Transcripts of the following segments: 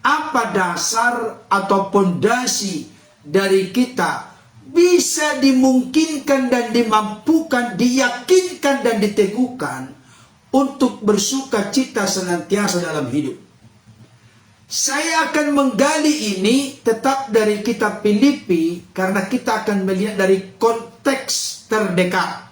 apa dasar atau pondasi dari kita bisa dimungkinkan dan dimampukan, diyakinkan dan diteguhkan untuk bersuka cita senantiasa dalam hidup. Saya akan menggali ini tetap dari kitab Filipi karena kita akan melihat dari konteks terdekat.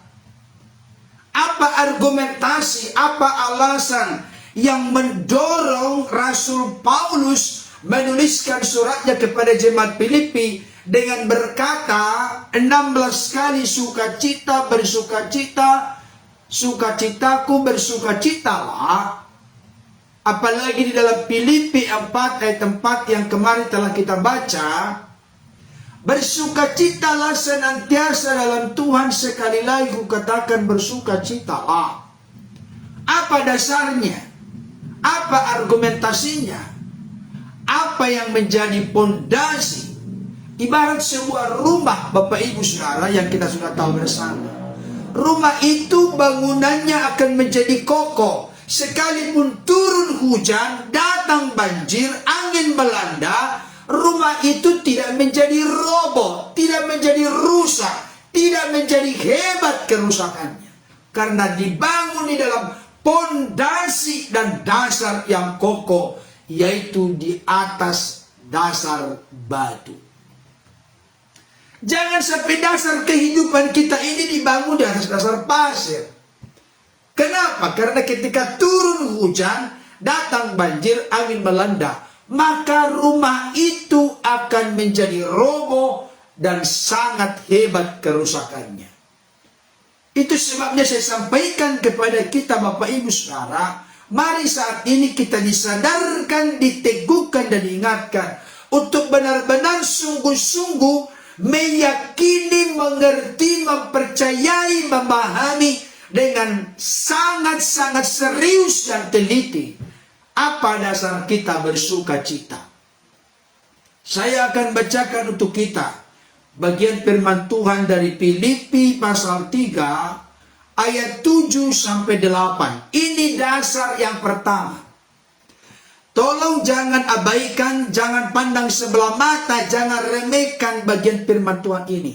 Apa argumentasi, apa alasan yang mendorong Rasul Paulus menuliskan suratnya kepada jemaat Filipi dengan berkata 16 kali sukacita, bersukacita, sukacitaku bersukacitalah. Apalagi di dalam Filipi 4 ayat 4 yang kemarin telah kita baca, bersukacitalah senantiasa dalam Tuhan, sekali lagi kukatakan bersukacitalah. Apa dasarnya? Apa argumentasinya? Apa yang menjadi pondasi? Ibarat sebuah rumah, Bapak Ibu Saudara, yang kita sudah tahu bersama. Rumah itu bangunannya akan menjadi kokoh. Sekalipun turun hujan, datang banjir, angin melanda, rumah itu tidak menjadi roboh, tidak menjadi rusak, tidak menjadi hebat kerusakannya. Karena dibangun di dalam pondasi dan dasar yang kokoh, yaitu di atas dasar batu. Jangan sampai dasar kehidupan kita ini dibangun di atas dasar pasir. Kenapa? Karena ketika turun hujan, datang banjir, angin melanda, maka rumah itu akan menjadi roboh dan sangat hebat kerusakannya. Itu sebabnya saya sampaikan kepada kita Bapak Ibu Saudara, mari saat ini kita disadarkan, diteguhkan dan diingatkan untuk benar-benar sungguh-sungguh meyakini, mengerti, mempercayai, memahami dengan sangat-sangat serius dan teliti apa dasar kita bersuka cita. Saya akan bacakan untuk kita bagian firman Tuhan dari Filipi pasal 3 ayat 7 sampai 8. Ini dasar yang pertama. Tolong jangan abaikan, jangan pandang sebelah mata, jangan remehkan bagian firman Tuhan ini.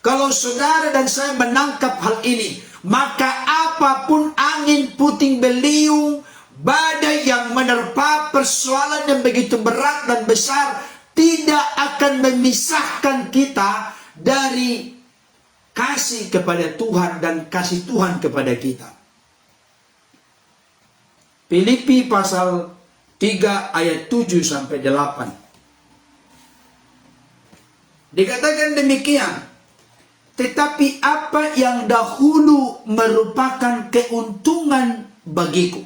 Kalau saudara dan saya menangkap hal ini, maka apapun angin puting beliung, badai yang menerpa, persoalan yang begitu berat dan besar tidak akan memisahkan kita dari kasih kepada Tuhan dan kasih Tuhan kepada kita. Filipi pasal 3 ayat 7 sampai 8. Dikatakan demikian. Tetapi apa yang dahulu merupakan keuntungan bagiku,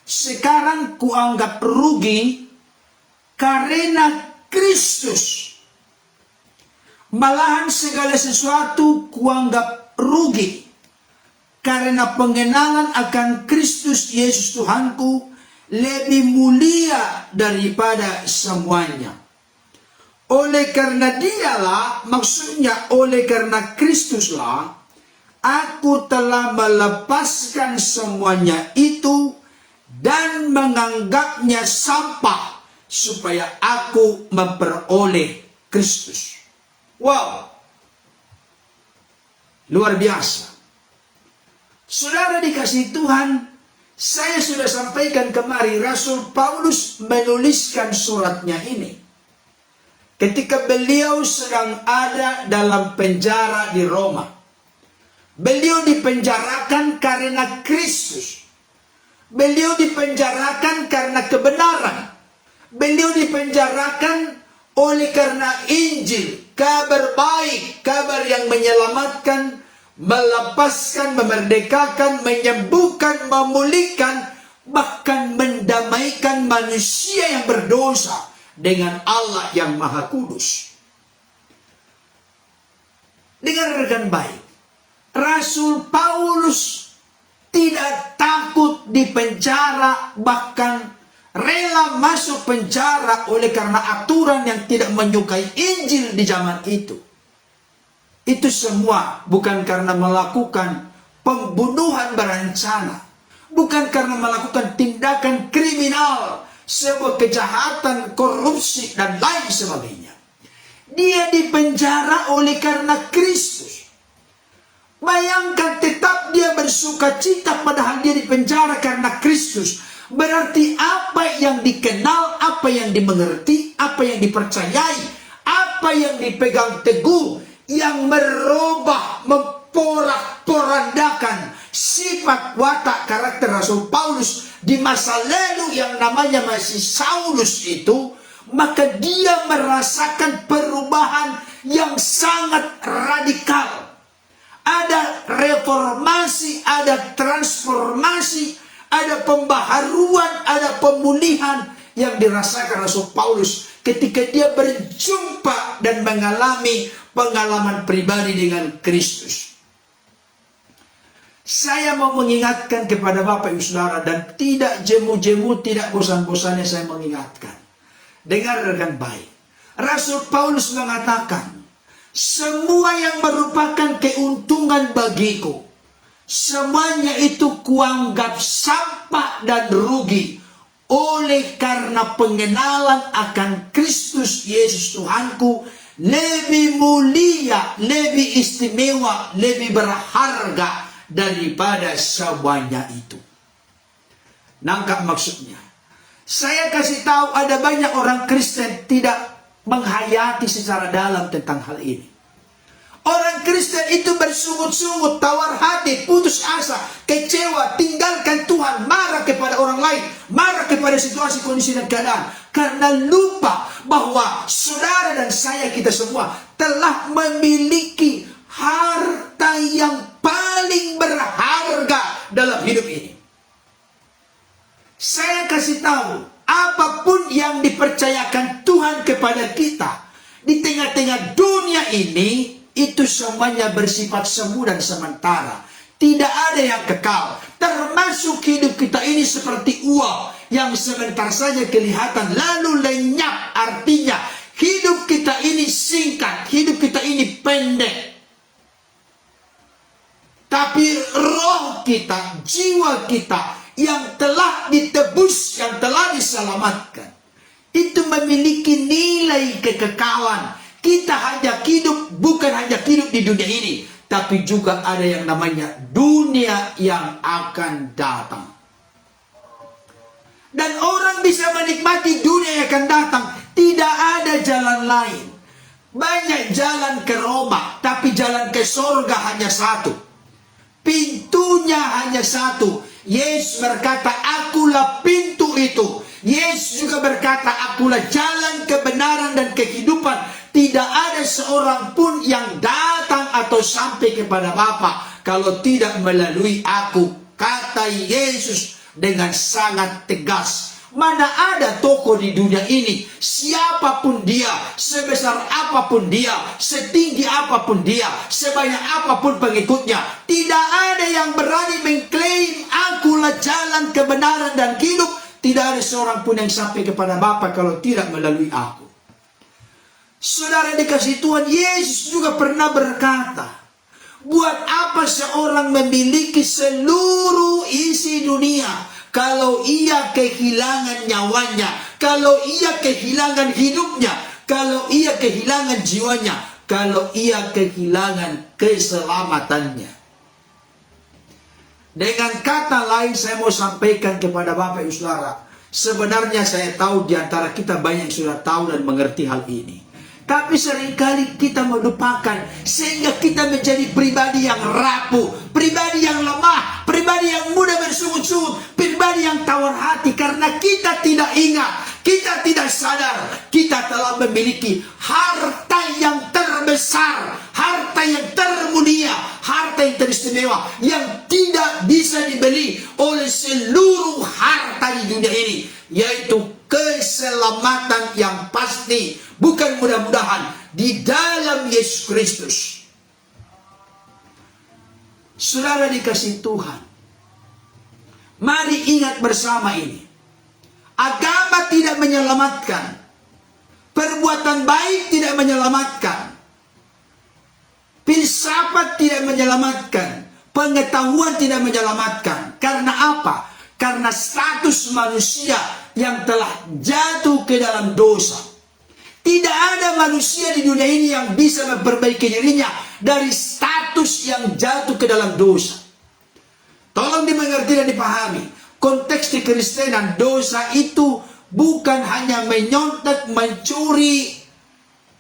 sekarang kuanggap rugi karena Kristus. Malahan segala sesuatu kuanggap rugi karena pengenalan akan Kristus Yesus Tuhanku lebih mulia daripada semuanya. Oleh karena dialah, maksudnya oleh karena Kristuslah, aku telah melepaskan semuanya itu dan menganggapnya sampah supaya aku memperoleh Kristus. Wow, luar biasa. Saudara dikasihi Tuhan, saya sudah sampaikan kemarin, Rasul Paulus menuliskan suratnya ini ketika beliau sedang ada dalam penjara di Roma. Beliau dipenjarakan karena Kristus. Beliau dipenjarakan karena kebenaran. Beliau dipenjarakan oleh karena Injil, kabar baik, kabar yang menyelamatkan, melepaskan, memerdekakan, menyembuhkan, memulihkan, bahkan mendamaikan manusia yang berdosa dengan Allah yang Maha Kudus. Dengarkan baik, Rasul Paulus tidak takut dipenjara, bahkan rela masuk penjara oleh karena aturan yang tidak menyukai Injil di zaman itu. Itu semua bukan karena melakukan pembunuhan berencana, bukan karena melakukan tindakan kriminal, sebuah kejahatan, korupsi, dan lain sebagainya. Dia dipenjara oleh karena Kristus. Bayangkan, tetap dia bersuka cita padahal dia dipenjara karena Kristus. Berarti apa yang dikenal, apa yang dimengerti, apa yang dipercayai, apa yang dipegang teguh, yang merubah, memporak-porandakan sifat watak karakter Rasul Paulus di masa lalu yang namanya masih Saulus itu, maka dia merasakan perubahan yang sangat radikal. Ada reformasi, ada transformasi, ada pembaharuan, ada pemulihan yang dirasakan Rasul Paulus ketika dia berjumpa dan mengalami pengalaman pribadi dengan Kristus. Saya mau mengingatkan kepada Bapak Ibu Saudara, dan tidak jemu-jemu, tidak bosan-bosannya saya mengingatkan. Dengarkan baik. Rasul Paulus mengatakan, semua yang merupakan keuntungan bagiku, semuanya itu kuanggap sampah dan rugi oleh karena pengenalan akan Kristus Yesus Tuhanku lebih mulia, lebih istimewa, lebih berharga daripada semuanya itu. Nangkap maksudnya? Saya kasih tahu, ada banyak orang Kristen tidak menghayati secara dalam tentang hal ini. Orang Kristen itu bersungut-sungut, tawar hati, putus asa, kecewa, tinggalkan Tuhan, marah kepada orang lain, marah kepada situasi, kondisi, dan keadaan. Karena lupa bahwa saudara dan saya, kita semua telah memiliki harta yang paling berharga dalam hidup ini. Saya kasih tahu, apapun yang dipercayakan Tuhan kepada kita di tengah-tengah dunia ini, itu semuanya bersifat semu dan sementara. Tidak ada yang kekal. Termasuk hidup kita ini seperti uap yang sebentar saja kelihatan lalu lenyap. Artinya hidup kita ini singkat, hidup kita ini pendek. Tapi roh kita, jiwa kita yang telah ditebus, yang telah diselamatkan, itu memiliki nilai kekekalan. Kita hanya hidup, bukan hanya hidup di dunia ini, tapi juga ada yang namanya dunia yang akan datang. Dan orang bisa menikmati dunia yang akan datang, tidak ada jalan lain. Banyak jalan ke Roma, tapi jalan ke sorga hanya satu. Pintunya hanya satu. Yesus berkata, akulah pintu itu. Yesus juga berkata, akulah jalan kebenaran dan kehidupan. Tidak ada seorang pun yang datang atau sampai kepada Bapa kalau tidak melalui aku. Kata Yesus dengan sangat tegas. Mana ada tokoh di dunia ini, siapapun dia, sebesar apapun dia, setinggi apapun dia, sebanyak apapun pengikutnya, tidak ada yang berani mengklaim akulah jalan kebenaran dan hidup. Tidak ada seorang pun yang sampai kepada Bapa kalau tidak melalui aku. Saudara dikasih Tuhan, Yesus juga pernah berkata, buat apa seorang memiliki seluruh isi dunia kalau ia kehilangan nyawanya, kalau ia kehilangan hidupnya, kalau ia kehilangan jiwanya, kalau ia kehilangan keselamatannya. Dengan kata lain, saya mau sampaikan kepada Bapak Ibu Saudara, sebenarnya saya tahu di antara kita banyak yang sudah tahu dan mengerti hal ini. Tapi seringkali kita melupakan, sehingga kita menjadi pribadi yang rapuh, pribadi yang lemah, pribadi yang mudah bersungut-sungut, pribadi yang tawar hati. Karena kita tidak ingat, kita tidak sadar, kita telah memiliki harta yang terbesar, harta yang termulia, harta yang teristimewa, yang tidak bisa dibeli oleh seluruh harta di dunia ini, yaitu keselamatan yang pasti, bukan mudah-mudahan, di dalam Yesus Kristus. Saudara dikasih Tuhan, mari ingat bersama ini. Agama tidak menyelamatkan, perbuatan baik tidak menyelamatkan, filsafat tidak menyelamatkan, pengetahuan tidak menyelamatkan. Karena apa? Karena status manusia yang telah jatuh ke dalam dosa. Tidak ada manusia di dunia ini yang bisa memperbaiki dirinya dari status yang jatuh ke dalam dosa. Tolong dimengerti dan dipahami. Konteks di Kristenan, dosa itu bukan hanya menyontek, mencuri,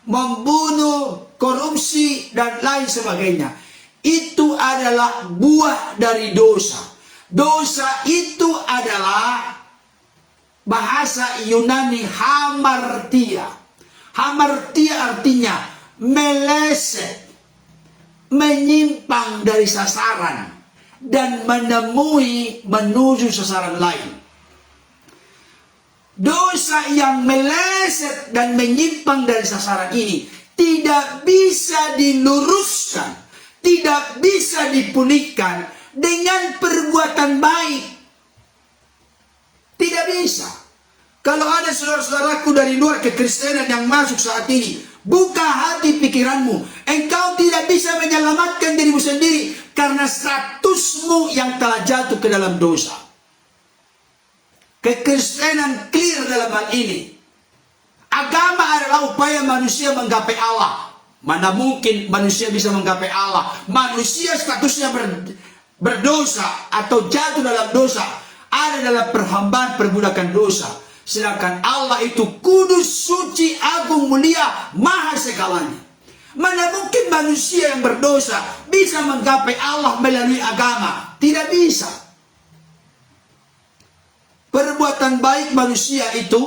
membunuh, korupsi, dan lain sebagainya. Itu adalah buah dari dosa. Dosa itu adalah bahasa Yunani hamartia. Hamartia artinya meleset, menyimpang dari sasaran, dan menuju sasaran lain. Dosa yang meleset dan menyimpang dari sasaran ini tidak bisa diluruskan, tidak bisa dipulihkan dengan perbuatan baik. Tidak bisa. Kalau ada saudara-saudaraku dari luar kekristenan yang masuk saat ini, buka hati pikiranmu. Engkau tidak bisa menyelamatkan dirimu sendiri karena statusmu yang telah jatuh ke dalam dosa. Kekristenan clear dalam hal ini. Agama adalah upaya manusia menggapai Allah. Mana mungkin manusia bisa menggapai Allah? Manusia statusnya berdosa atau jatuh dalam dosa, ada dalam perhambaan perbudakan dosa. Sedangkan Allah itu kudus, suci, agung, mulia, maha segalanya. Mana mungkin manusia yang berdosa bisa menggapai Allah melalui agama? Tidak bisa. Perbuatan baik manusia itu,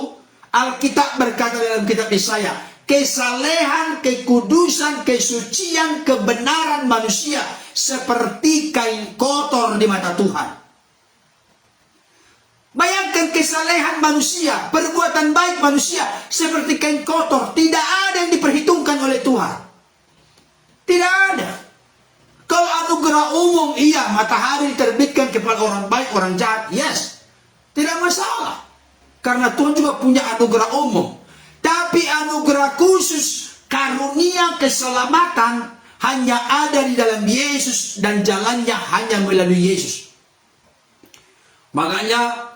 Alkitab berkata dalam kitab Yesaya, kesalehan, kekudusan, kesucian, kebenaran manusia seperti kain kotor di mata Tuhan. Bayangkan kesalehan manusia, perbuatan baik manusia seperti kain kotor. Tidak ada yang diperhitungkan oleh Tuhan. Tidak ada. Kalau anugerah umum, iya, matahari diterbitkan kepada orang baik, orang jahat, yes. Tidak masalah. Karena Tuhan juga punya anugerah umum. Tapi anugerah khusus, karunia keselamatan hanya ada di dalam Yesus dan jalannya hanya melalui Yesus. Makanya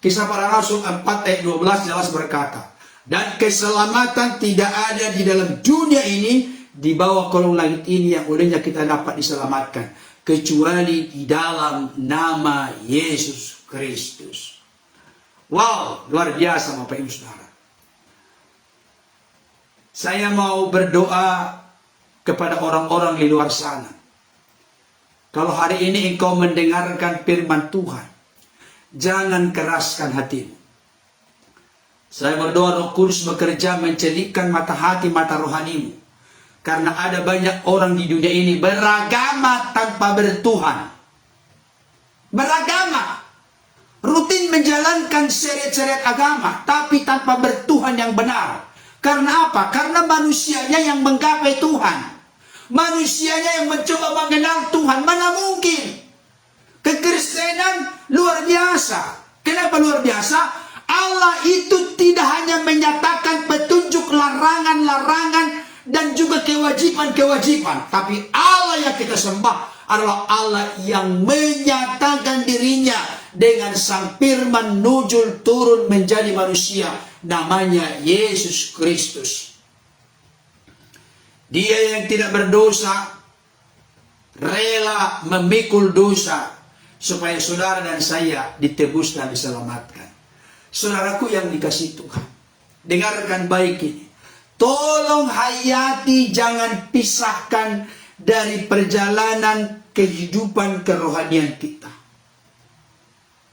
Kisah Para Rasul 4 ayat 12 jelas berkata, dan keselamatan tidak ada di dalam dunia ini di bawah kolong langit ini yang olehnya kita dapat diselamatkan, kecuali di dalam nama Yesus Kristus. Wow, luar biasa Bapak Ibu Saudara. Saya mau berdoa kepada orang-orang di luar sana. Kalau hari ini engkau mendengarkan firman Tuhan, jangan keraskan hatimu. Saya berdoa Roh Kudus bekerja mencelikkan mata hati, mata rohanimu. Karena ada banyak orang di dunia ini beragama tanpa bertuhan. Beragama. Rutin menjalankan syariat-syariat agama, tapi tanpa bertuhan yang benar. Karena apa? Karena manusianya yang menggapai Tuhan. Manusianya yang mencoba mengenal Tuhan. Mana mungkin? Kekristenan luar biasa. Kenapa luar biasa? Allah itu tidak hanya menyatakan petunjuk, larangan-larangan, dan juga kewajiban-kewajiban. Tapi Allah yang kita sembah adalah Allah yang menyatakan dirinya dengan sang firman nuzul turun menjadi manusia. Namanya Yesus Kristus. Dia yang tidak berdosa rela memikul dosa supaya saudara dan saya ditebus dan diselamatkan. Saudaraku yang dikasihi Tuhan, dengarkan baik ini. Tolong hayati, jangan pisahkan dari perjalanan kehidupan kerohanian kita.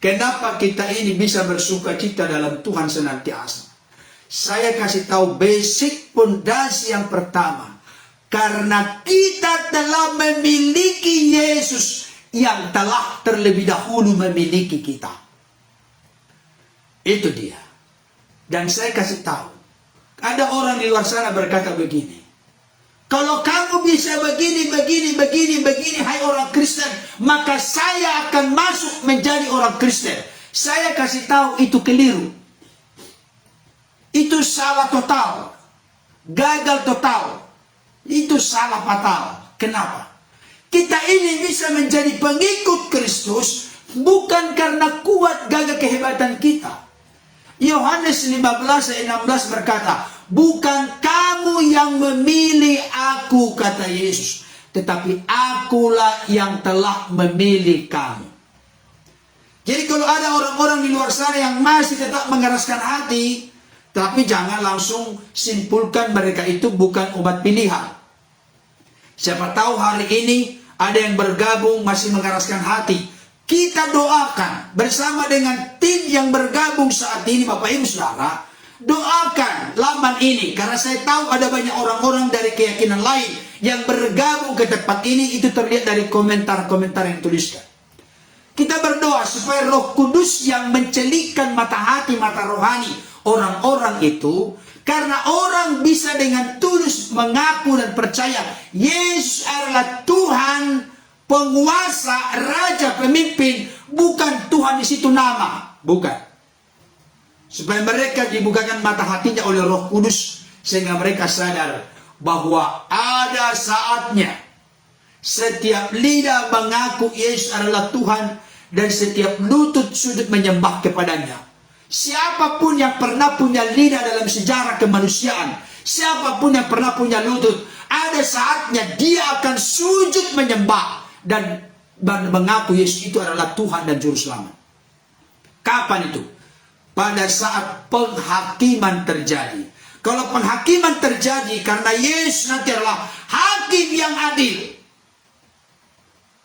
Kenapa kita ini bisa bersuka cita dalam Tuhan senantiasa? Saya kasih tahu basic pondasi yang pertama. Karena kita telah memiliki Yesus yang telah terlebih dahulu memiliki kita. Itu dia. Dan saya kasih tahu. Ada orang di luar sana berkata begini. Kalau kamu bisa begini, hai orang Kristen, maka saya akan masuk menjadi orang Kristen. Saya kasih tahu itu keliru. Itu salah total. Gagal total. Itu salah fatal. Kenapa? Kita ini bisa menjadi pengikut Kristus, bukan karena kuat gagah kehebatan kita. Yohanes 15 ayat 16 berkata, bukan kamu yang memilih aku, kata Yesus, tetapi akulah yang telah memilih kamu. Jadi kalau ada orang-orang di luar sana yang masih tetap mengeraskan hati, tapi jangan langsung simpulkan mereka itu bukan umat pilihan. Siapa tahu hari ini ada yang bergabung masih mengeraskan hati. Kita doakan bersama dengan tim yang bergabung saat ini, Bapak Ibu Saudara. Doakan laman ini, karena saya tahu ada banyak orang-orang dari keyakinan lain yang bergabung ke tempat ini. Itu terlihat dari komentar-komentar yang dituliskan. Kita berdoa supaya Roh Kudus yang mencelikkan mata hati, mata rohani orang-orang itu, karena orang bisa dengan tulus mengaku dan percaya Yesus adalah Tuhan, penguasa, raja, pemimpin, bukan Tuhan di situ nama, bukan. Supaya mereka dibukakan mata hatinya oleh Roh Kudus, sehingga mereka sadar bahwa ada saatnya setiap lidah mengaku Yesus adalah Tuhan dan setiap lutut sujud menyembah kepadanya. Siapapun yang pernah punya lidah dalam sejarah kemanusiaan, siapapun yang pernah punya lutut, ada saatnya dia akan sujud menyembah dan mengaku Yesus itu adalah Tuhan dan Juru Selamat. Kapan itu? Pada saat penghakiman terjadi. Kalau penghakiman terjadi karena Yesus nanti adalah hakim yang adil,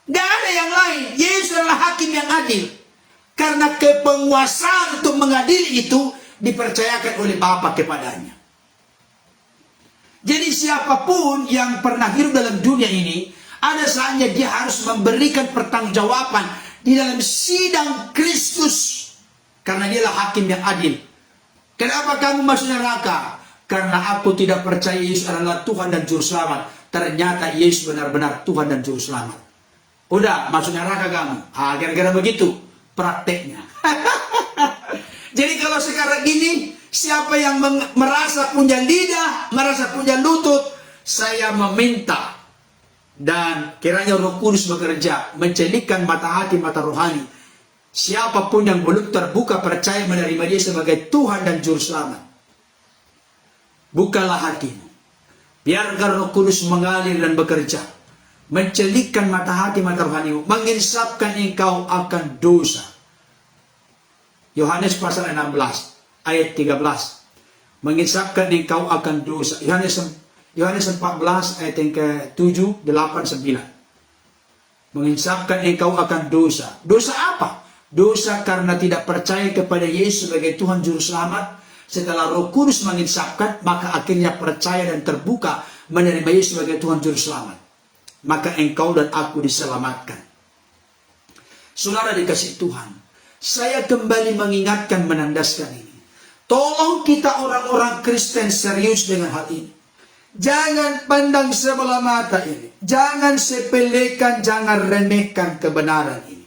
gak ada yang lain. Yesus adalah hakim yang adil. Karena kepenguasaan untuk mengadili itu dipercayakan oleh Bapa kepadanya. Jadi siapapun yang pernah hidup dalam dunia ini, ada saatnya dia harus memberikan pertanggungjawaban di dalam sidang Kristus. Karena dialah hakim yang adil. Kenapa kamu masuk neraka? Karena aku tidak percaya Yesus adalah Tuhan dan Juru Selamat. Ternyata Yesus benar-benar Tuhan dan Juru Selamat. Udah, masuk neraka kamu. Gara-gara begitu prakteknya. Jadi kalau sekarang ini, siapa yang merasa punya lidah, merasa punya lutut, saya meminta dan kiranya Roh Kudus bekerja, mencelikkan mata hati, mata rohani. Siapapun yang belum terbuka percaya menerima Dia sebagai Tuhan dan Juru Selamat, bukalah hatimu. Biarkan Roh Kudus mengalir dan bekerja, mencelikkan mata hati, mata rohanimu, menginsapkan engkau akan dosa. Yohanes pasal 16 ayat 13. Menginsapkan engkau akan dosa. Yohanes 14 ayat yang ke-7, 8, 9. Menginsapkan engkau akan dosa. Dosa apa? Dosa karena tidak percaya kepada Yesus sebagai Tuhan Juru Selamat. Setelah Roh Kudus menginsapkan, maka akhirnya percaya dan terbuka menerima Yesus sebagai Tuhan Juru Selamat. Maka engkau dan aku diselamatkan. Saudara dikasih Tuhan, saya kembali mengingatkan, menandaskan ini. Tolong kita orang-orang Kristen serius dengan hal ini. Jangan pandang sebelah mata ini. Jangan sepelekan, jangan remehkan kebenaran ini.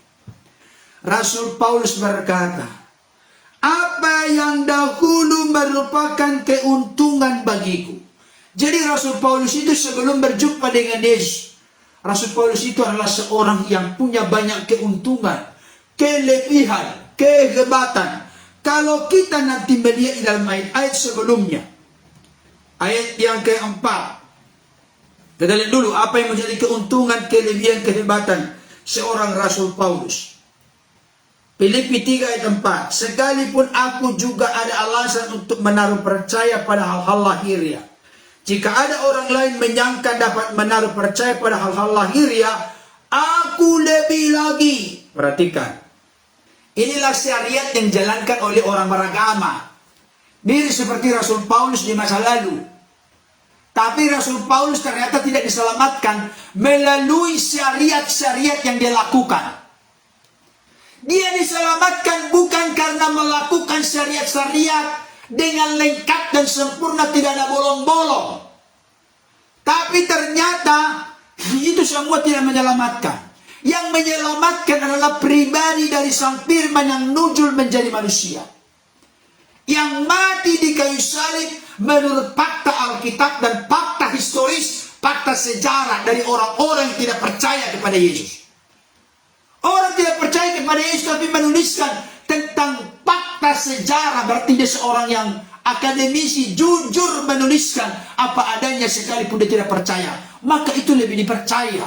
Rasul Paulus berkata, apa yang dahulu merupakan keuntungan bagiku. Jadi Rasul Paulus itu sebelum berjumpa dengan Yesus, Rasul Paulus itu adalah seorang yang punya banyak keuntungan, kelebihan, kehebatan. Kalau kita nanti melihat dalam ayat sebelumnya, ayat yang keempat, kita lihat dulu apa yang menjadi keuntungan, kelebihan, kehebatan seorang Rasul Paulus. Filipi 3 ayat 4, sekalipun aku juga ada alasan untuk menaruh percaya pada hal-hal lahiriah. Jika ada orang lain menyangka dapat menaruh percaya pada hal-hal lahiriah, aku lebih lagi. Perhatikan. Inilah syariat yang dijalankan oleh orang beragama. Mirip seperti Rasul Paulus di masa lalu. Tapi Rasul Paulus ternyata tidak diselamatkan melalui syariat-syariat yang dia lakukan. Dia diselamatkan bukan karena melakukan syariat-syariat dengan lengkap dan sempurna, tidak ada bolong-bolong. Tapi ternyata itu semua tidak menyelamatkan. Yang menyelamatkan adalah pribadi dari Sang Firman yang nujul menjadi manusia, yang mati di kayu salib menurut fakta Alkitab dan fakta historis, fakta sejarah dari orang-orang yang tidak percaya kepada Yesus. Orang tidak percaya kepada kepada Yesus, tapi menuliskan tentang fakta sejarah. Berarti dia seorang yang akademisi, jujur menuliskan apa adanya sekalipun dia tidak percaya. Maka itu lebih dipercaya.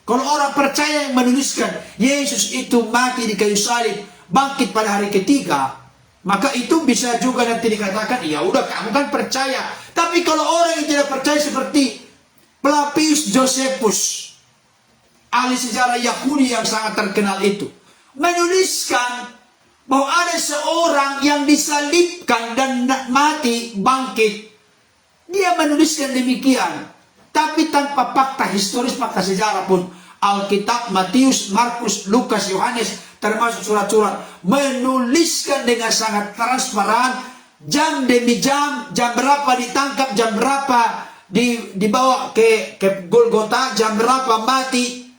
Kalau orang percaya yang menuliskan Yesus itu mati di kayu salib, bangkit pada hari ketiga, maka itu bisa juga nanti dikatakan, ya udah kamu kan percaya. Tapi kalau orang yang tidak percaya seperti Flavius Josephus, ahli sejarah Yahudi yang sangat terkenal itu, menuliskan bahwa ada seorang yang disalibkan dan mati bangkit. Dia menuliskan demikian, tapi tanpa fakta historis, fakta sejarah pun. Alkitab, Matius, Markus, Lukas, Yohanes, termasuk surat-surat, menuliskan dengan sangat transparan, jam demi jam, jam berapa ditangkap, jam berapa dibawa ke Golgota, jam berapa mati,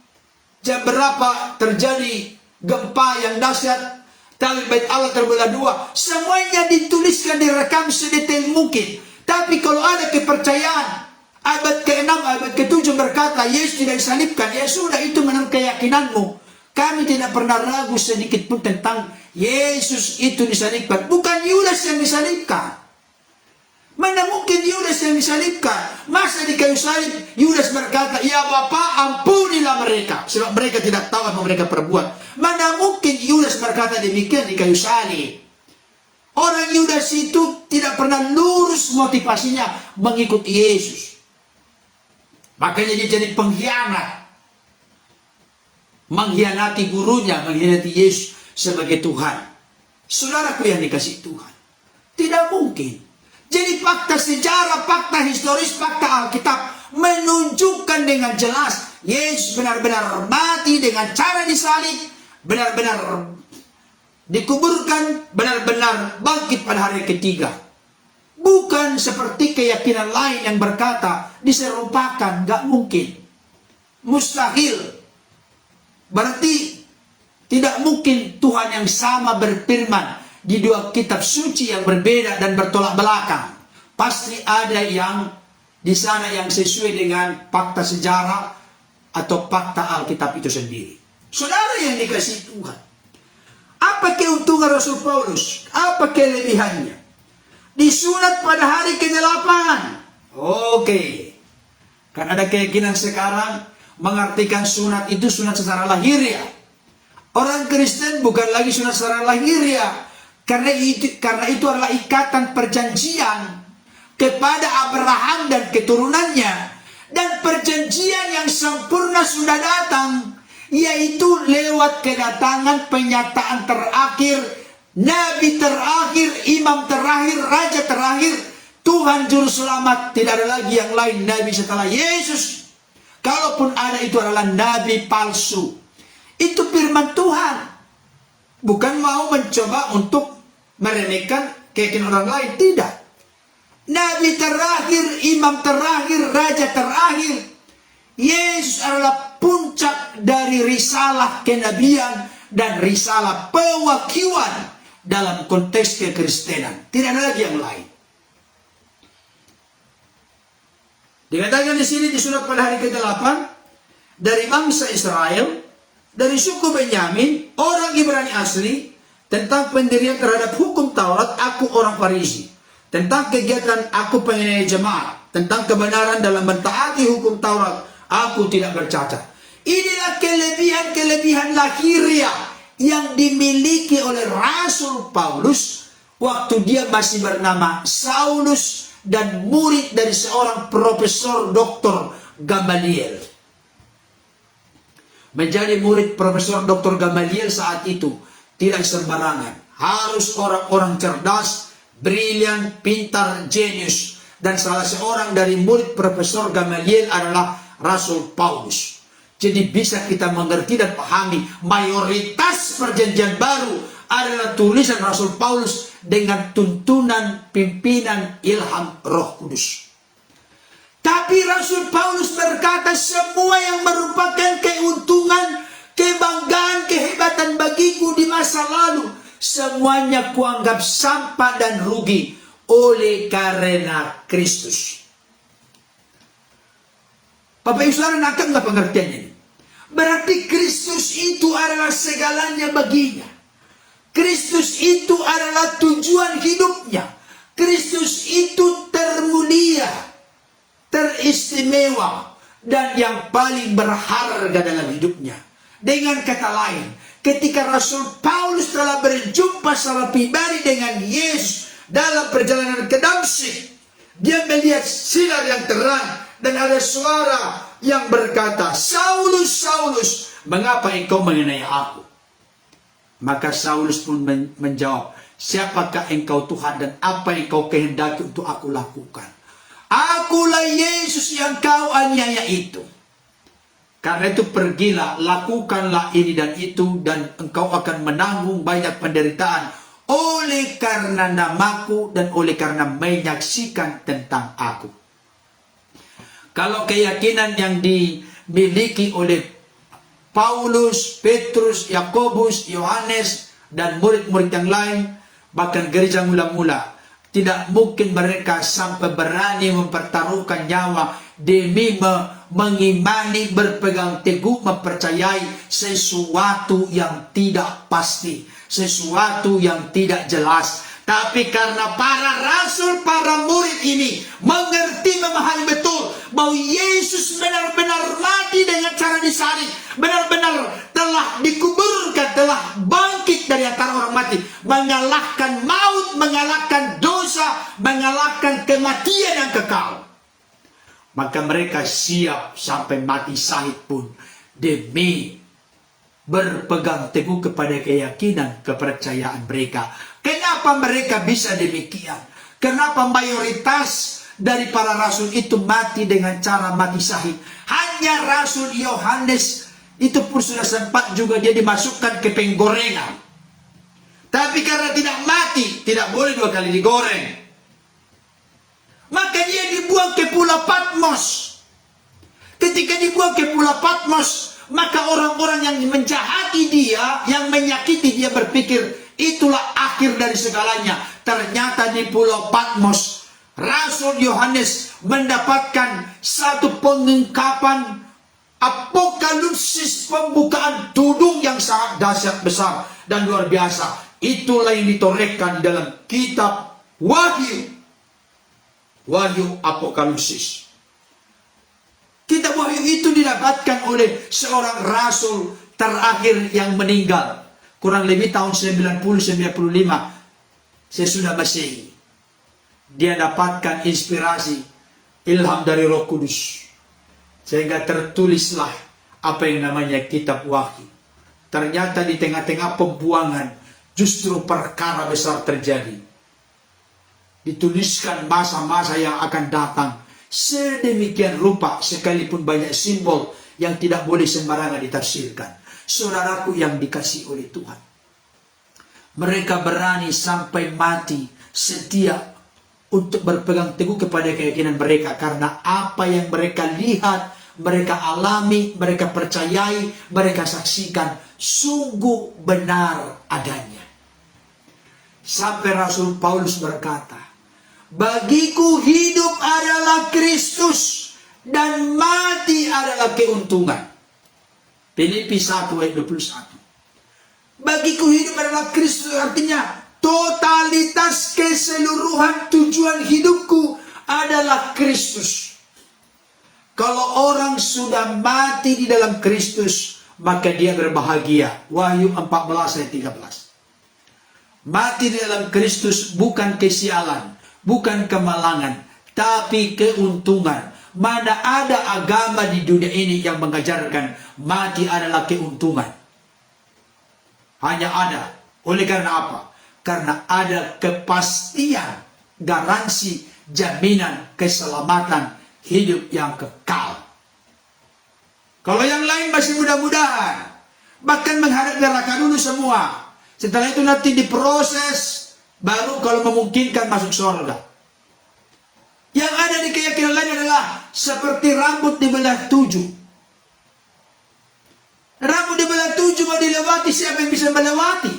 jam berapa terjadi gempa yang dahsyat, tali bait Allah terbelah dua. Semuanya dituliskan, direkam sedetail mungkin. Tapi kalau ada kepercayaan, abad ke-6, abad ke-7 berkata Yesus tidak disalibkan, ya sudah, itu menurut keyakinanmu. Kami tidak pernah ragu sedikit pun tentang Yesus itu disalibkan. Bukan Yudas yang disalibkan. Mana mungkin Yudas yang disalibkan? Masa di kayu salib Yudas berkata, ya Bapa, ampunilah mereka, sebab mereka tidak tahu apa mereka perbuat. Mana mungkin Yudas berkata demikian di kayu salib? Orang Yudas itu tidak pernah lurus motivasinya mengikuti Yesus. Makanya dia jadi pengkhianat. Mengkhianati gurunya, mengkhianati Yesus sebagai Tuhan. Saudaraku yang dikasihi Tuhan, tidak mungkin. Jadi fakta sejarah, fakta historis, fakta Alkitab menunjukkan dengan jelas Yesus benar-benar mati dengan cara disalib, benar-benar dikuburkan, benar-benar bangkit pada hari ketiga. Bukan seperti keyakinan lain yang berkata diserupakan, gak mungkin. Mustahil. Berarti tidak mungkin Tuhan yang sama berfirman di dua kitab suci yang berbeda dan bertolak belakang. Pasti ada yang di sana yang sesuai dengan fakta sejarah atau fakta Alkitab itu sendiri. Saudara yang dikasihi Tuhan, apa keuntungan Rasul Paulus? Apa kelebihannya? Disunat pada hari ke-8. Oke. Kan ada keyakinan sekarang mengartikan sunat itu sunat secara lahiriah. Orang Kristen bukan lagi sunat secara lahiriah. Karena itu adalah ikatan perjanjian kepada Abraham dan keturunannya. Dan perjanjian yang sempurna sudah datang, yaitu lewat kedatangan penyataan terakhir, Nabi terakhir, Imam terakhir, Raja terakhir, Tuhan Juru Selamat. Tidak ada lagi yang lain Nabi setelah Yesus. Kalaupun ada, itu adalah Nabi palsu. Itu firman Tuhan. Bukan mau mencoba untuk meremehkan keyakinan orang lain, tidak. Nabi terakhir, imam terakhir, raja terakhir. Yesus adalah puncak dari risalah kenabian dan risalah pewakyuan dalam konteks kekristenan. Tidak ada lagi yang lain. Dikatakan di sini di surat pada hari ke-8, dari bangsa Israel, dari suku Benyamin, orang Ibrani asli, tentang pendirian terhadap hukum Taurat, aku orang Farisi. Tentang kegiatan, aku penginai jemaat. Tentang kebenaran dalam mentaati hukum Taurat, aku tidak bercacat. Inilah kelebihan-kelebihan lahiriah yang dimiliki oleh Rasul Paulus waktu dia masih bernama Saulus dan murid dari seorang Profesor Dr. Gamaliel. Menjadi murid Profesor Dr. Gamaliel saat itu tidak sembarangan. Harus orang-orang cerdas, brilian, pintar, jenius. Dan salah seorang dari murid Profesor Gamaliel adalah Rasul Paulus. Jadi bisa kita mengerti dan pahami mayoritas perjanjian baru adalah tulisan Rasul Paulus dengan tuntunan pimpinan ilham Roh Kudus. Tapi Rasul Paulus berkata, semua yang merupakan keuntungan, kebanggaan, kehebatan bagiku di masa lalu, semuanya kuanggap sampah dan rugi oleh karena Kristus. Bapak Ibu Saudara, nangkap nggak pengertiannya ini? Berarti Kristus itu adalah segalanya baginya. Kristus itu adalah tujuan hidupnya. Kristus itu termulia, teristimewa, dan yang paling berharga dalam hidupnya. Dengan kata lain, ketika Rasul Paulus telah berjumpa secara pribadi dengan Yesus dalam perjalanan ke Damsyik, dia melihat sinar yang terang dan ada suara yang berkata, "Saulus, Saulus, mengapa engkau mengenai aku?" Maka Saulus pun menjawab, "Siapakah engkau Tuhan dan apa yang kau kehendaki untuk aku lakukan?" "Akulah Yesus yang kau aniaya itu. Karena itu pergilah, lakukanlah ini dan itu, dan engkau akan menanggung banyak penderitaan oleh karena namaku dan oleh karena menyaksikan tentang aku." Kalau keyakinan yang dimiliki oleh Paulus, Petrus, Yakobus, Yohanes, dan murid-murid yang lain, bahkan gereja mula-mula, tidak mungkin mereka sampai berani mempertaruhkan nyawa demi mengimani, berpegang teguh, mempercayai sesuatu yang tidak pasti, sesuatu yang tidak jelas. Tapi karena para rasul, para murid ini mengerti, memahami betul bahwa Yesus benar-benar mati dengan cara disalib, benar-benar telah dikuburkan, telah bangkit dari antara orang mati, mengalahkan maut, mengalahkan dosa, mengalahkan kematian yang kekal. Maka mereka siap sampai mati syahid pun demi berpegang teguh kepada keyakinan, kepercayaan mereka. Kenapa mereka bisa demikian? Kenapa mayoritas dari para rasul itu mati dengan cara mati syahid? Hanya Rasul Yohanes itu pun sudah sempat juga dia dimasukkan ke penggorengan. Tapi karena tidak mati, tidak boleh 2 kali digoreng, maka dia dibuang ke Pulau Patmos. Ketika dibuang ke Pulau Patmos, maka orang-orang yang menjahati dia, yang menyakiti dia, berpikir itulah akhir dari segalanya. Ternyata di Pulau Patmos, Rasul Yohanes mendapatkan satu pengungkapan apokalipsis, pembukaan tudung yang sangat dahsyat besar dan luar biasa. Itulah yang ditorehkan di dalam kitab Wahyu. Wahyu Apokalipsis. Kitab Wahyu itu didapatkan oleh seorang rasul terakhir yang meninggal kurang lebih tahun 90-95 sesudah Masehi. Dia dapatkan inspirasi, ilham dari Roh Kudus, sehingga tertulislah apa yang namanya kitab Wahyu. Ternyata di tengah-tengah pembuangan justru perkara besar terjadi. Dituliskan masa-masa yang akan datang sedemikian rupa, sekalipun banyak simbol yang tidak boleh sembarangan ditafsirkan. Saudaraku yang dikasihi oleh Tuhan, mereka berani sampai mati setia untuk berpegang teguh kepada keyakinan mereka, karena apa yang mereka lihat, mereka alami, mereka percayai, mereka saksikan sungguh benar adanya. Sampai Rasul Paulus berkata, "Bagiku hidup adalah Kristus dan mati adalah keuntungan." Filipi 1 ayat 21. Bagiku hidup adalah Kristus, artinya totalitas keseluruhan tujuan hidupku adalah Kristus. Kalau orang sudah mati di dalam Kristus, maka dia berbahagia. Wahyu 14 ayat 13. Mati di dalam Kristus bukan kesialan, bukan kemalangan, tapi keuntungan. Mana ada agama di dunia ini yang mengajarkan mati adalah keuntungan? Hanya ada. Oleh karena apa? Karena ada kepastian, garansi, jaminan keselamatan hidup yang kekal. Kalau yang lain masih mudah-mudahan, bahkan menghadap neraka dulu semua. Setelah itu nanti diproses, baru kalau memungkinkan masuk surga. Yang ada di keyakinan lain adalah seperti rambut dibelah 7. Rambut dibelah 7 mau dilewati, siapa yang bisa melewati?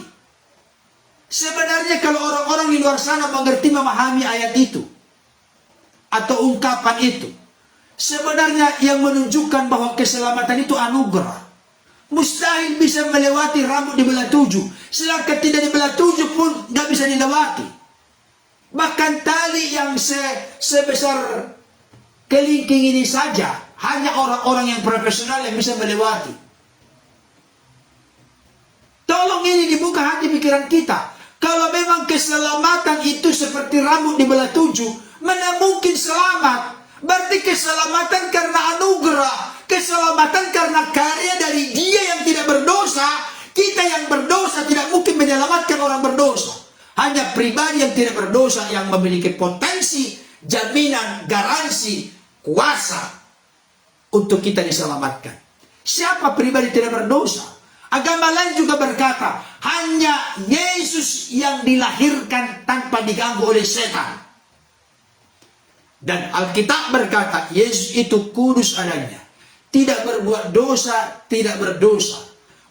Sebenarnya kalau orang-orang di luar sana mengerti, memahami ayat itu atau ungkapan itu, sebenarnya yang menunjukkan bahwa keselamatan itu anugerah. Mustahil bisa melewati rambut di belah 7. Sedangkan tidak di belah 7 pun nggak bisa dilewati. Bahkan tali yang sebesar kelingking ini saja, hanya orang-orang yang profesional yang bisa melewati. Tolong ini dibuka hati pikiran kita. Kalau memang keselamatan itu seperti rambut di belah 7, mana mungkin selamat? Berarti keselamatan karena anugerah, keselamatan karena karya dari Dia yang tidak berdosa. Kita yang berdosa tidak mungkin menyelamatkan orang berdosa. Hanya pribadi yang tidak berdosa yang memiliki potensi, jaminan, garansi, kuasa untuk kita diselamatkan. Siapa pribadi tidak berdosa? Agama lain juga berkata, hanya Yesus yang dilahirkan tanpa diganggu oleh setan. Dan Alkitab berkata, Yesus itu kudus adanya, tidak berbuat dosa, tidak berdosa.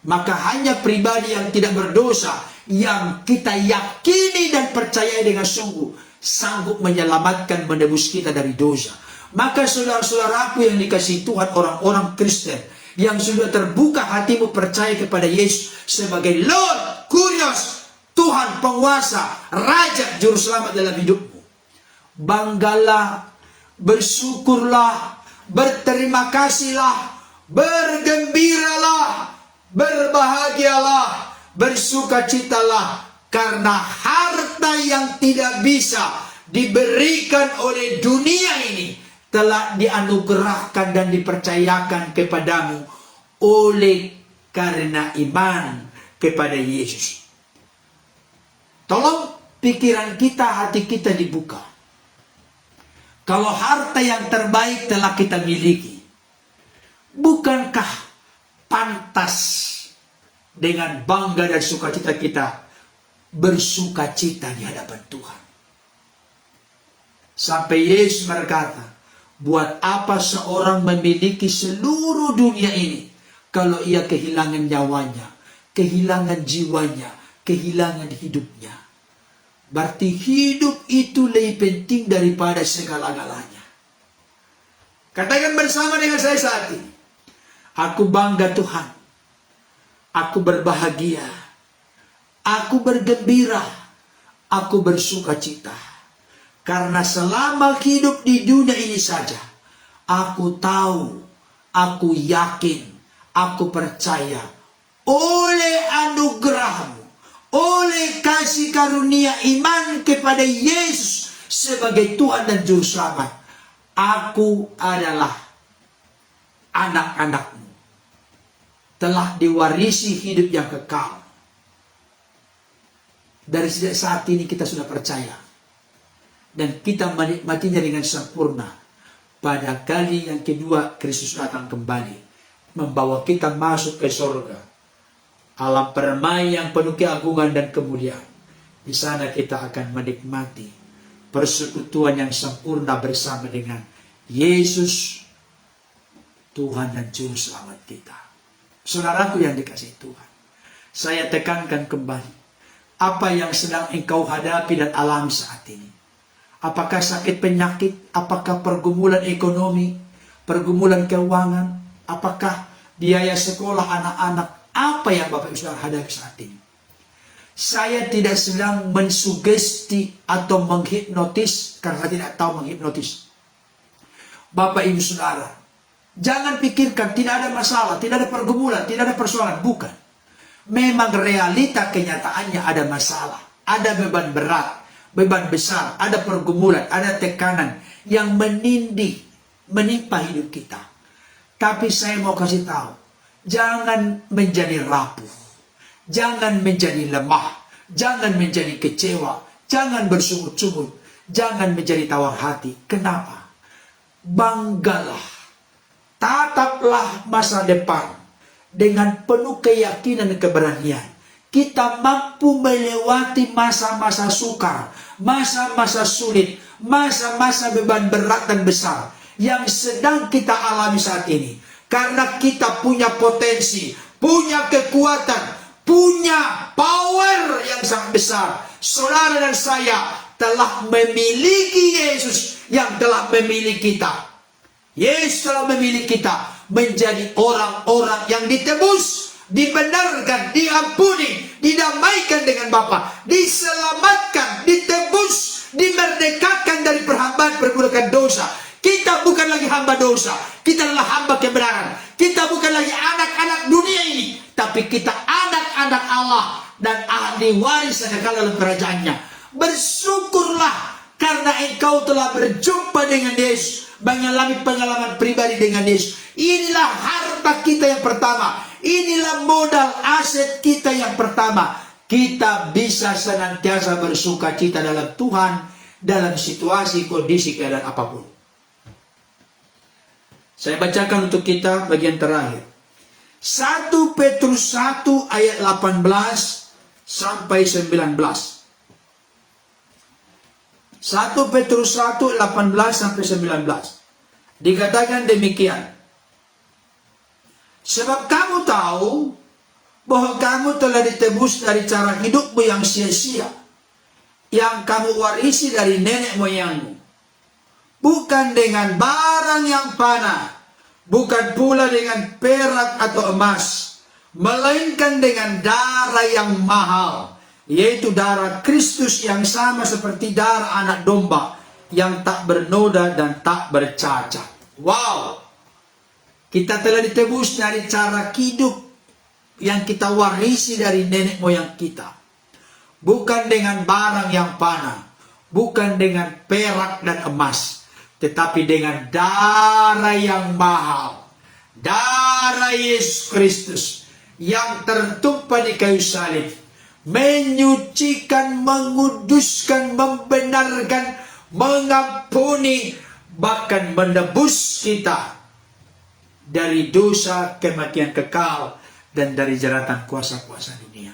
Maka hanya pribadi yang tidak berdosa, yang kita yakini dan percayai dengan sungguh, sanggup menyelamatkan, menebus kita dari dosa. Maka saudara-saudaraku yang dikasihi Tuhan, orang-orang Kristen yang sudah terbuka hatimu percaya kepada Yesus sebagai Lord, Kurios, Tuhan, penguasa, Raja, Juru Selamat dalam hidupmu. Banggalah, bersyukurlah, berterima kasihlah, bergembiralah, berbahagialah, bersukacitalah, karena harta yang tidak bisa diberikan oleh dunia ini telah dianugerahkan dan dipercayakan kepadamu oleh karena iman kepada Yesus. Tolong pikiran kita, hati kita dibuka. Kalau harta yang terbaik telah kita miliki, bukankah pantas dengan bangga dan sukacita kita bersukacita di hadapan Tuhan? Sampai Yesus berkata, buat apa seorang memiliki seluruh dunia ini kalau ia kehilangan nyawanya, kehilangan jiwanya, kehilangan hidupnya? Berarti hidup itu lebih penting daripada segala-galanya. Katakan bersama dengan saya saat ini, aku bangga Tuhan, aku berbahagia, aku bergembira, aku bersukacita. Karena selama hidup di dunia ini saja, aku tahu, aku yakin, aku percaya, oleh anugerah-Mu, oleh kasih karunia iman kepada Yesus sebagai Tuhan dan Juru Selamat, aku adalah anak-anak-Mu, telah diwarisi hidup yang kekal. Dari sejak saat ini kita sudah percaya, dan kita menikmatinya dengan sempurna. Pada kali yang kedua Kristus datang kembali, membawa kita masuk ke surga, alam permai yang penuh keagungan dan kemuliaan. Di sana kita akan menikmati persekutuan yang sempurna bersama dengan Yesus, Tuhan dan Juru Selamat kita. Saudaraku yang dikasihi Tuhan, saya tekankan kembali, apa yang sedang engkau hadapi dan alami saat ini? Apakah sakit penyakit? Apakah pergumulan ekonomi? Pergumulan keuangan? Apakah biaya sekolah anak-anak? Apa yang Bapak Ibu Saudara hadapi saat ini? Saya tidak sedang mensugesti atau menghipnotis, karena saya tidak tahu menghipnotis. Bapak Ibu Saudara, jangan pikirkan tidak ada masalah, tidak ada pergumulan, tidak ada persoalan. Bukan. Memang realita kenyataannya ada masalah, ada beban berat, beban besar, ada pergumulan, ada tekanan yang menimpa hidup kita. Tapi saya mau kasih tahu, jangan menjadi rapuh, jangan menjadi lemah, jangan menjadi kecewa, jangan bersungut-sungut, jangan menjadi tawar hati. Kenapa? Banggalah, tataplah masa depan dengan penuh keyakinan dan keberanian. Kita mampu melewati masa-masa sukar, masa-masa sulit, masa-masa beban berat dan besar yang sedang kita alami saat ini. Karena kita punya potensi, punya kekuatan, punya power yang sangat besar. Saudara dan saya telah memiliki Yesus yang telah memilih kita. Yesus telah memilih kita menjadi orang-orang yang ditebus, dibenarkan, diampuni, didamaikan dengan Bapa, diselamatkan, ditebus, dimerdekakan dari perhambaan perbudakan dosa. Kita bukan lagi hamba dosa, kita adalah hamba kebenaran. Kita bukan lagi anak-anak dunia ini, tapi kita anak-anak Allah dan ahli waris kekal dalam kerajaannya. Bersyukurlah karena engkau telah berjumpa dengan Yesus, mengalami pengalaman pribadi dengan Yesus. Inilah harta kita yang pertama. Inilah modal aset kita yang pertama. Kita bisa senantiasa bersuka cita dalam Tuhan, dalam situasi, kondisi, keadaan apapun. Saya bacakan untuk kita bagian terakhir. 1 Petrus 1 ayat 18 sampai 19. 1 Petrus 1 18 sampai 19. Dikatakan demikian. Sebab kamu tahu bahwa kamu telah ditebus dari cara hidupmu yang sia-sia, yang kamu warisi dari nenek moyangmu. Bukan dengan barang yang panah, bukan pula dengan perak atau emas, melainkan dengan darah yang mahal, yaitu darah Kristus yang sama seperti darah anak domba, yang tak bernoda dan tak bercacat. Wow! Kita telah ditebus dari cara hidup yang kita warisi dari nenek moyang kita. Bukan dengan barang yang panah, bukan dengan perak dan emas, tetapi dengan darah yang mahal, darah Yesus Kristus yang tertumpah di kayu salib, menyucikan, menguduskan, membenarkan, mengampuni, bahkan menebus kita dari dosa, kematian kekal, dan dari jeratan kuasa-kuasa dunia.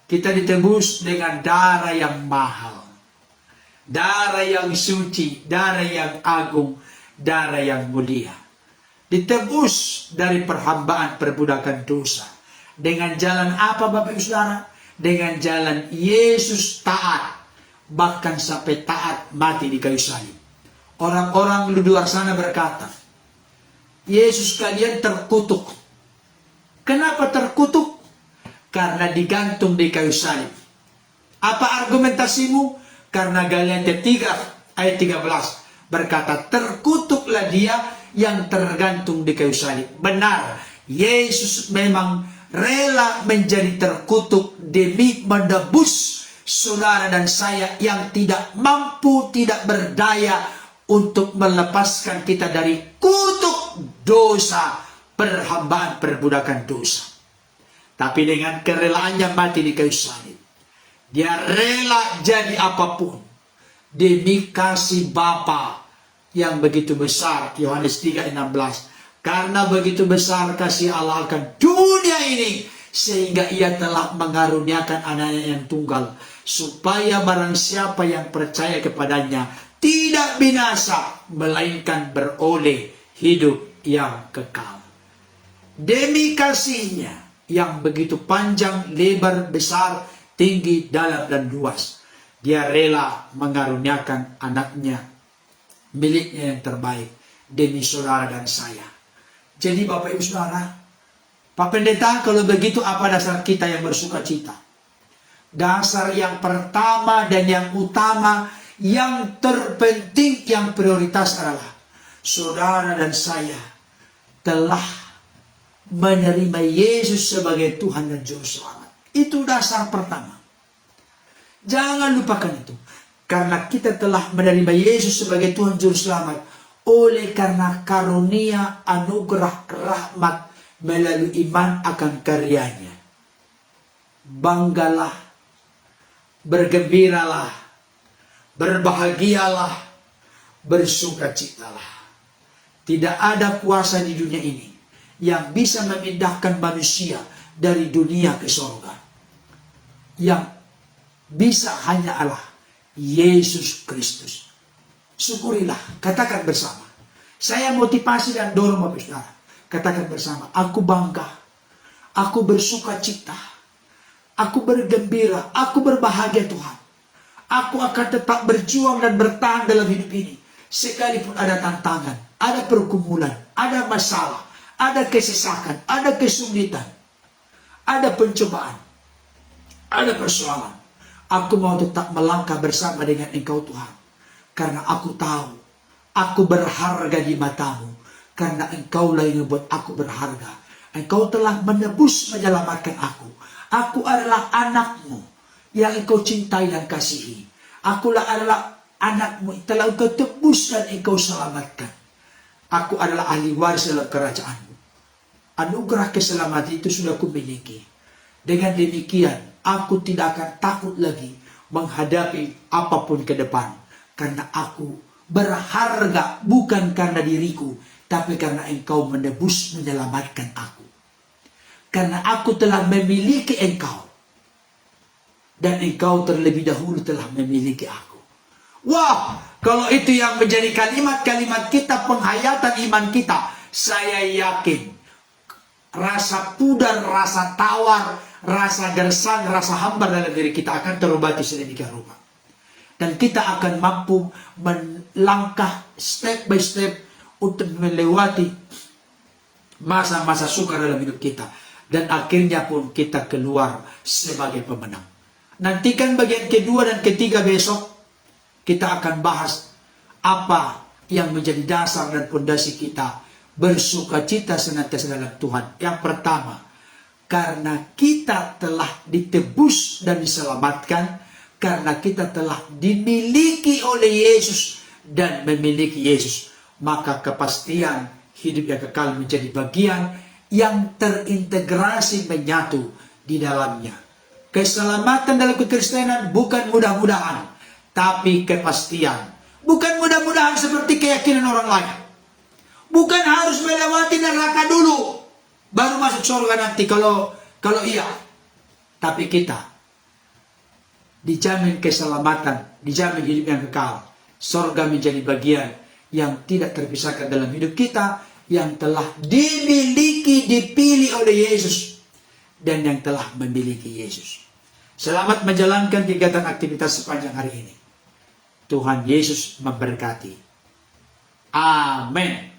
Kita ditebus dengan darah yang mahal, darah yang suci, darah yang agung, darah yang mulia. Ditebus dari perhambaan perbudakan dosa. Dengan jalan apa Bapak Ibu Saudara? Dengan jalan Yesus taat, bahkan sampai taat mati di kayu salib. Orang-orang di luar sana berkata, Yesus kalian terkutuk. Kenapa terkutuk? Karena digantung di kayu salib. Apa argumentasimu? Karena Galatia 3 ayat 13 berkata, terkutuklah dia yang tergantung di kayu salib. Benar, Yesus memang rela menjadi terkutuk demi menebus saudara dan saya yang tidak mampu, tidak berdaya untuk melepaskan kita dari kutuk dosa, perhambaan perbudakan dosa. Tapi dengan kerelaannya mati di kayu salib, dia rela jadi apapun demi kasih Bapa yang begitu besar. Yohanes 3:16. Karena begitu besar kasih Allah akan dunia ini, sehingga ia telah mengaruniakan anaknya yang tunggal, supaya barang siapa yang percaya kepadanya tidak binasa, melainkan beroleh hidup yang kekal. Demi kasihnya yang begitu panjang, lebar, besar, tinggi, dalam, dan luas, dia rela mengaruniakan anaknya, miliknya yang terbaik, demi saudara dan saya. Jadi Bapak Ibu Saudara, Pak Pendeta, kalau begitu apa dasar kita yang bersuka cita? Dasar yang pertama dan yang utama, yang terpenting, yang prioritas adalah saudara dan saya telah menerima Yesus sebagai Tuhan dan Juru Selamat. Itu dasar pertama. Jangan lupakan itu. Karena kita telah menerima Yesus sebagai Tuhan Juru Selamat, oleh karena karunia, anugerah, rahmat melalui iman akan karyanya, banggalah, bergembiralah, berbahagialah, bersukacitalah. Tidak ada kuasa di dunia ini yang bisa memindahkan manusia dari dunia ke surga. Yang bisa hanya Allah, Yesus Kristus. Syukurilah, katakan bersama. Saya motivasi dan dorong Bapak Saudara. Katakan bersama, aku bangga, aku bersuka cita, aku bergembira, aku berbahagia Tuhan. Aku akan tetap berjuang dan bertahan dalam hidup ini. Sekalipun ada tantangan, ada pergumulan, ada masalah, ada kesesakan, ada kesulitan, ada pencobaan, ada persoalan, aku mau tetap melangkah bersama dengan Engkau Tuhan. Karena aku tahu, aku berharga di matamu. Karena Engkaulah yang membuat aku berharga. Engkau telah menebus, menyelamatkan aku. Aku adalah anakmu yang Engkau cintai dan kasihi. Akulah adalah anakmu yang telah Engkau tebus dan Engkau selamatkan. Aku adalah ahli waris dalam kerajaanmu. Anugerah keselamatan itu sudah kumiliki. Dengan demikian, aku tidak akan takut lagi menghadapi apapun ke depan. Karena aku berharga bukan karena diriku, tapi karena Engkau menebus, menyelamatkan aku. Karena aku telah memiliki Engkau. Dan Engkau terlebih dahulu telah memiliki aku. Wah, kalau itu yang menjadi kalimat-kalimat kita, penghayatan iman kita, saya yakin rasa pudar, rasa tawar, rasa gersang, rasa hambar dalam diri kita akan terobati sedemikian rupa. Dan kita akan mampu melangkah step by step untuk melewati masa-masa sukar dalam hidup kita. Dan akhirnya pun kita keluar sebagai pemenang. Nantikan bagian kedua dan ketiga besok. Kita akan bahas apa yang menjadi dasar dan fondasi kita bersukacita senantiasa dalam Tuhan. Yang pertama, karena kita telah ditebus dan diselamatkan, karena kita telah dimiliki oleh Yesus dan memiliki Yesus, maka kepastian hidup yang kekal menjadi bagian yang terintegrasi menyatu di dalamnya. Keselamatan dalam kekristenan bukan mudah-mudahan, tapi kepastian. Bukan mudah-mudahan seperti keyakinan orang lain. Bukan harus melewati neraka dulu baru masuk surga nanti kalau iya. Tapi kita dijamin keselamatan, dijamin hidup yang kekal. Surga menjadi bagian yang tidak terpisahkan dalam hidup kita, yang telah dimiliki, dipilih oleh Yesus, dan yang telah memiliki Yesus. Selamat menjalankan kegiatan aktivitas sepanjang hari ini. Tuhan Yesus memberkati. Amin.